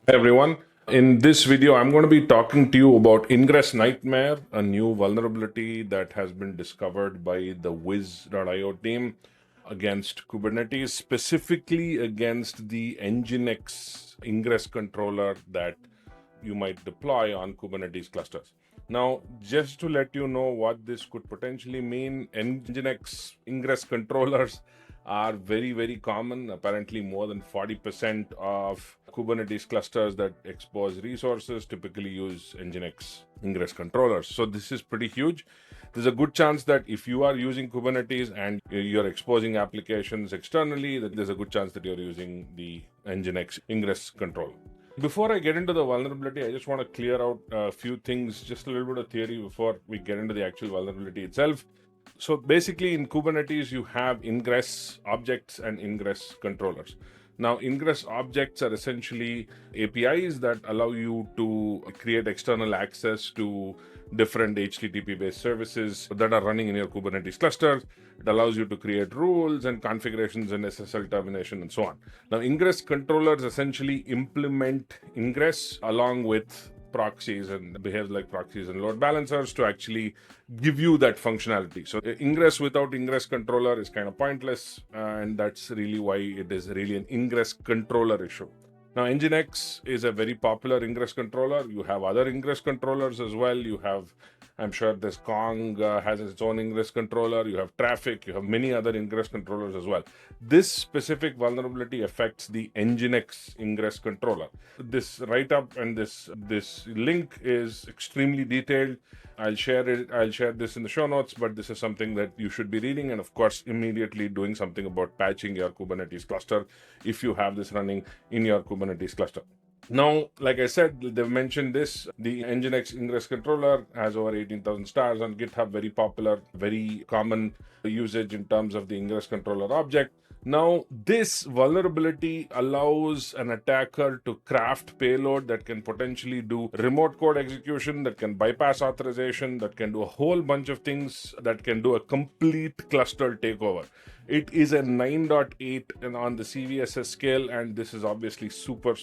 Hey everyone. In this video, I'm going to be talking to you about IngressNightmare, a new vulnerability that has been discovered by the Wiz.io team against Kubernetes, specifically against the NGINX Ingress controller that you might deploy on Kubernetes clusters. Now, just to let you know what this could potentially mean, NGINX Ingress controllers are very, very common. Apparently, more than 40% of Kubernetes clusters that expose resources typically use NGINX Ingress controllers. So, this is pretty huge. There's a good chance that if you are using Kubernetes and you're exposing applications externally, that there's a good chance that you're using the NGINX Ingress controller. Before I get into the vulnerability, I just want to clear out a few things, just a little bit of theory before we get into the actual vulnerability itself. So basically in Kubernetes, you have ingress objects and ingress controllers. Now, ingress objects are essentially APIs that allow you to create external access to different HTTP-based services that are running in your Kubernetes cluster. It allows you to create rules and configurations and SSL termination and so on. Now, ingress controllers essentially implement ingress along with proxies and behaves like proxies and load balancers to actually give you that functionality. So ingress without ingress controller is kind of pointless, and that's really why it is really an ingress controller issue. Now, NGINX is a very popular ingress controller. You have other ingress controllers as well. You have, I'm sure this Kong has its own ingress controller. You have Traffic. You have many other ingress controllers as well. This specific vulnerability affects the NGINX ingress controller. This write-up and this link is extremely detailed. I'll share it. I'll share this in the show notes, but this is something that you should be reading and, of course, immediately doing something about patching your Kubernetes cluster if you have this running in your Kubernetes cluster. Now, like I said, they've mentioned this. The NGINX Ingress controller has over 18,000 stars on GitHub, very popular, very common usage in terms of the Ingress controller object. Now, this vulnerability allows an attacker to craft payload that can potentially do remote code execution, that can bypass authorization, that can do a whole bunch of things, that can do a complete cluster takeover. It is a 9.8 and on the CVSS scale, and this is obviously super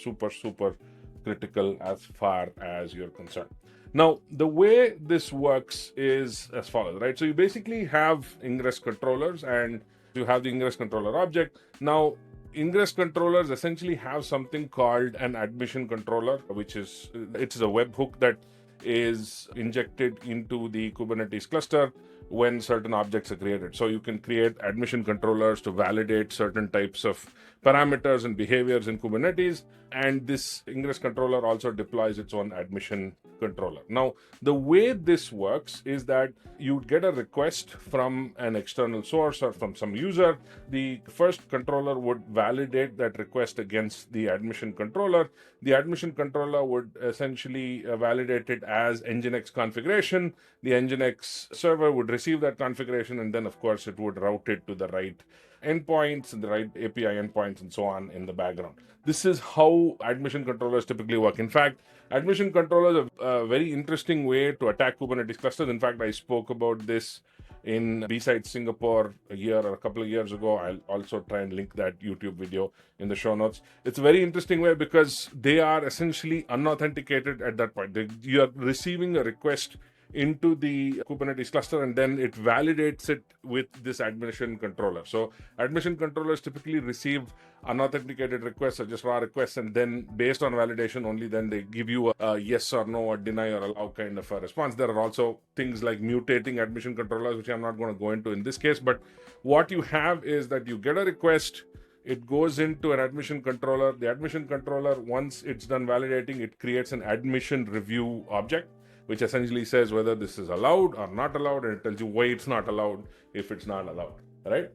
critical as far as you're concerned. Now, the way this works is as follows, right? So you basically have ingress controllers and you have the ingress controller object. Now, ingress controllers essentially have something called an admission controller, which is it's a webhook that is injected into the Kubernetes cluster when certain objects are created. So you can create admission controllers to validate certain types of parameters and behaviors in Kubernetes. And this ingress controller also deploys its own admission controller. Now, the way this works is that you get a request from an external source or from some user. The first controller would validate that request against the admission controller. The admission controller would essentially validate it as NGINX configuration. The NGINX server would receive that configuration, and then, of course, it would route it to the right endpoints and the right API endpoints and so on in the background. This is how admission controllers typically work. In fact, admission controllers are a very interesting way to attack Kubernetes clusters. In fact, I spoke about this in B-Side Singapore a year or a couple of years ago. I'll also try and link that YouTube video in the show notes. It's a very interesting way because they are essentially unauthenticated at that point. You are receiving a request into the Kubernetes cluster, and then it validates it with this admission controller. So admission controllers typically receive unauthenticated requests or just raw requests, and then based on validation only, then they give you a yes or no or deny or allow kind of a response. There are also things like mutating admission controllers, which I'm not going to go into in this case, but what you have is that you get a request, it goes into an admission controller. The admission controller, once it's done validating, it creates an admission review object, which essentially says whether this is allowed or not allowed, and it tells you why it's not allowed if it's not allowed, right?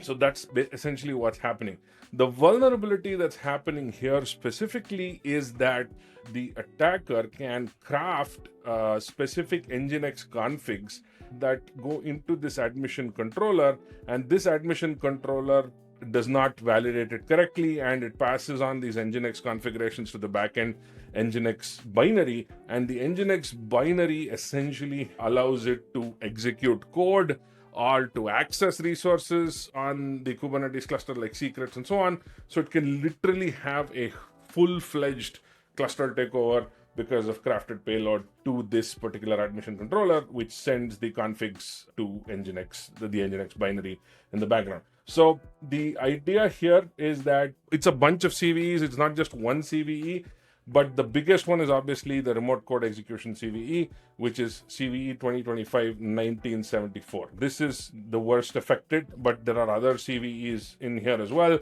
So that's essentially what's happening. The vulnerability that's happening here specifically is that the attacker can craft specific NGINX configs that go into this admission controller, and this admission controller does not validate it correctly, and it passes on these NGINX configurations to the backend NGINX binary, and the NGINX binary essentially allows it to execute code or to access resources on the Kubernetes cluster like secrets and so on. So it can literally have a full-fledged cluster takeover because of crafted payload to this particular admission controller, which sends the configs to NGINX, the NGINX binary in the background. So the idea here is that it's a bunch of CVEs. It's not just one CVE, but the biggest one is obviously the remote code execution CVE, which is CVE 2025-1974. This is the worst affected, but there are other CVEs in here as well.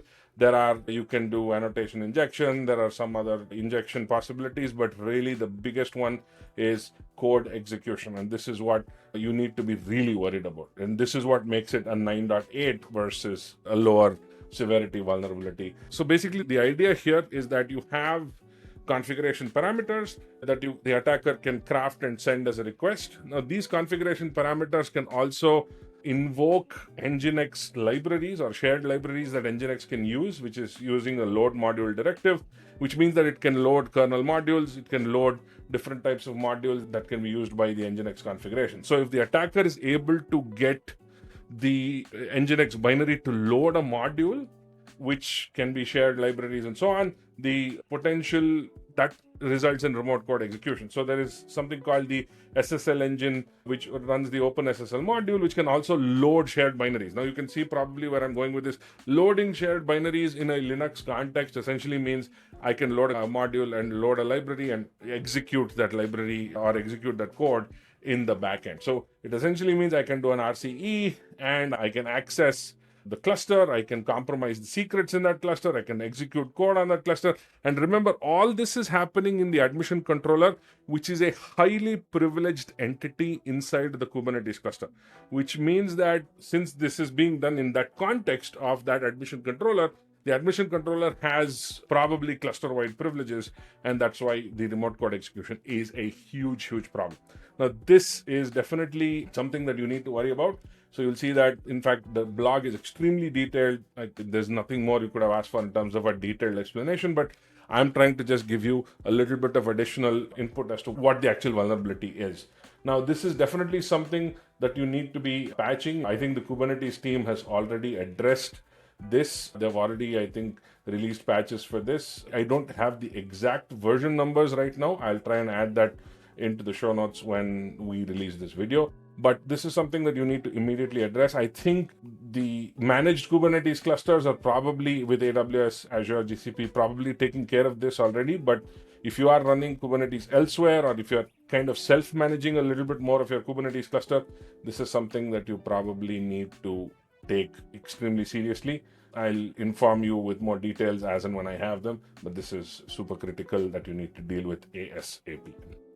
You can do annotation injection, there are some other injection possibilities, but really the biggest one is code execution. And this is what you need to be really worried about. And this is what makes it a 9.8 versus a lower severity vulnerability. So basically the idea here is that you have configuration parameters that the attacker can craft and send as a request. Now these configuration parameters can also invoke NGINX libraries or shared libraries that NGINX can use, which is using a load module directive, which means that it can load kernel modules, it can load different types of modules that can be used by the NGINX configuration. So if the attacker is able to get the NGINX binary to load a module, which can be shared libraries and so on, the potential that results in remote code execution. So there is something called the SSL engine, which runs the OpenSSL module, which can also load shared binaries. Now you can see probably where I'm going with this. Loading shared binaries in a Linux context essentially means I can load a module and load a library and execute that library or execute that code in the backend. So it essentially means I can do an RCE and I can access the cluster, I can compromise the secrets in that cluster, I can execute code on that cluster. And remember, all this is happening in the admission controller, which is a highly privileged entity inside the Kubernetes cluster, which means that since this is being done in that context of that admission controller, the admission controller has probably cluster-wide privileges, and that's why the remote code execution is a huge problem. Now, this is definitely something that you need to worry about. So you'll see that, in fact, the blog is extremely detailed. There's nothing more you could have asked for in terms of a detailed explanation, but I'm trying to just give you a little bit of additional input as to what the actual vulnerability is. Now, this is definitely something that you need to be patching. I think the Kubernetes team has already addressed this. They've already, I think, released patches for this. I don't have the exact version numbers right now. I'll try and add that into the show notes when we release this video. But this is something that you need to immediately address. I think the managed Kubernetes clusters are probably with AWS, Azure, GCP, probably taking care of this already. But if you are running Kubernetes elsewhere, or if you're kind of self-managing a little bit more of your Kubernetes cluster, this is something that you probably need to take extremely seriously. I'll inform you with more details as and when I have them, but this is super critical that you need to deal with ASAP.